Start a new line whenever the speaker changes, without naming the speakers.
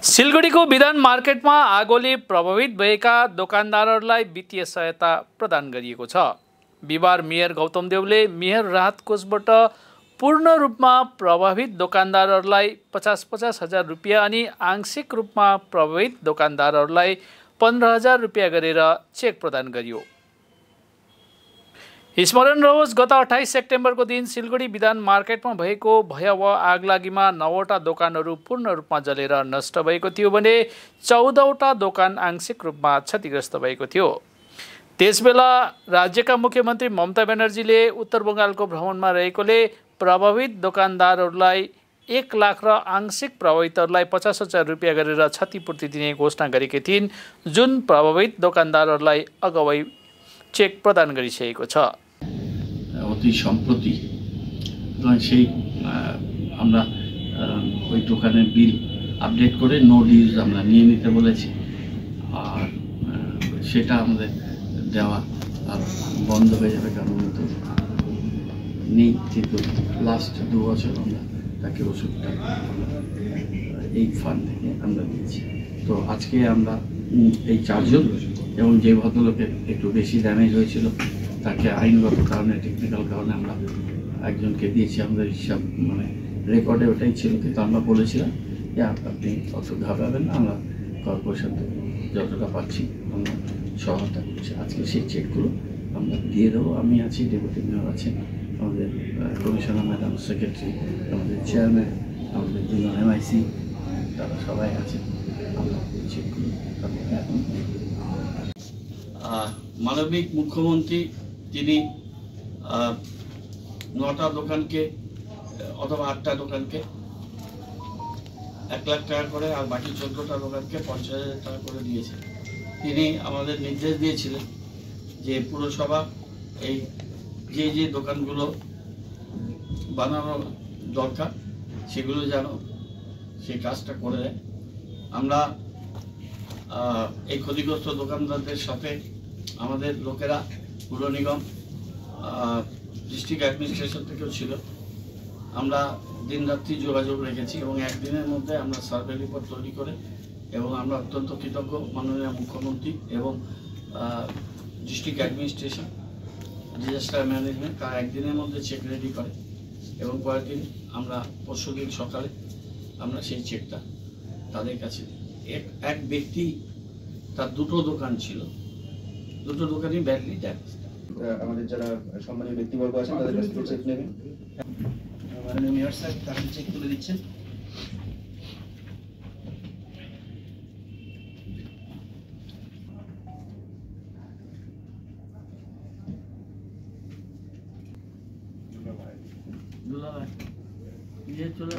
सिलगढीको विधान मार्केटमा आगोले प्रभावित भएका दोकानदारहरूलाई वित्तीय सहायता प्रदान गरिएको छ। बिहिबार मेयर गौतम देवले मेयर राहत कोषबाट पूर्ण रूपमा प्रभावित दोकानदारहरूलाई 50-50 हजार रुपियाँ अनि आंशिक रूपमा प्रभावित दोकानदारहरूलाई 15,000 रुपियाँ गरेर चेक प्रदान गरियो। स्मरण रहोस्, गत 28 सेप्टेम्बरको दिन सिलगढी विधान मार्केटमा भएको भयावह आगलागीमा 9वटा दोकानहरू पूर्ण रूपमा जलेर नष्ट भएको थियो भने 14वटा दोकान आंशिक रूपमा क्षतिग्रस्त भएको थियो। त्यसबेला राज्यका मुख्यमन्त्री ममता ब्यानर्जीले उत्तर बंगालको भ्रमणमा रहेकोले प्रभावित दोकानदारहरूलाई 1 लाख र आंशिक प्रभावितहरूलाई 50,000 रुपियाँ गरेर क्षतिपूर्ति दिने घोषणा गरेकी थिइन्, जुन प्रभावित दोकानदारहरूलाई अगावै चेक प्रदान गरिसकेको छ।
অতি সম্প্রতি সেই আমরা ওই দোকানের বিল আপডেট করে নো ডিউজ আমরা নিয়ে নিতে বলেছি, আর সেটা আমাদের দেওয়া আর বন্ধ হয়ে যাবে, কারণ তো নেই, কিন্তু লাস্ট 2 বছর আমরা তাকে ওষুধটা এই ফান্ড থেকে আমরা দিয়েছি। তো আজকে আমরা এই 4 জন এবং যে ভদ্রলোকের একটু বেশি ড্যামেজ হয়েছিল তাকে আইনগত কারণে টেকনিক্যাল কারণে আমরা একজনকে দিয়েছি। আমাদের হিসাব মানে রেকর্ডে ওটাই ছিল, কিন্তু আমরা বলেছিলাম যে আপনি অত ঘাবড়াবেন না, আমরা কর্পোরেশন থেকে যতটা পাচ্ছি আমরা সহায়তা করছি। আজকে সেই চেকগুলো আমরা দিয়ে দেবো। আমি আছি, ডেপুটি মেয়র আছেন, আমাদের কমিশনার ম্যাডাম, সেক্রেটারি, আমাদের চেয়ারম্যান, আমাদের দুজন MIC, তারা সবাই আছেন। আমরা চেকগুলো এখন মানবিক মুখ্যমন্ত্রী তিনি 9টা দোকানকে অথবা 8টা দোকানকে 1 লাখ টাকা করে আর বাকি 14টা দোকানকে 50,000 টাকা করে দিয়েছে। তিনি আমাদের নির্দেশ দিয়েছিলেন যে পুরসভা এই যে দোকানগুলো বানানো দরকার সেগুলো যেন সেই কাজটা করে দেয়। আমরা এই ক্ষতিগ্রস্ত দোকানদারদের সাথে আমাদের লোকেরা পুর নিগম, ডিস্ট্রিক্ট অ্যাডমিনিস্ট্রেশন থেকেও ছিল। আমরা দিনরাত্রি যোগাযোগ রেখেছি এবং একদিনের মধ্যে আমরা সার্ভে রিপোর্ট তৈরি করে, এবং আমরা অত্যন্ত কৃতজ্ঞ মাননীয় মুখ্যমন্ত্রী এবং ডিস্ট্রিক্ট অ্যাডমিনিস্ট্রেশন, ডিজাস্টার ম্যানেজমেন্ট, তারা একদিনের মধ্যে চেক রেডি করে এবং কয়েকদিন আমরা পরশুদিন সকালে আমরা সেই চেকটা তাদের কাছে। এক ব্যক্তি তার 2টো দোকান ছিল, 2টো দোকানই ব্যাডলি ড্যামেজ।
আমাদের যারা সম্মানীয় ব্যক্তিবর্গ আছেন তাদের কাছ থেকে চেক নেবেন। মাননীয় মেয়র স্যার তারা চেক তুলে দিচ্ছেন।
চলে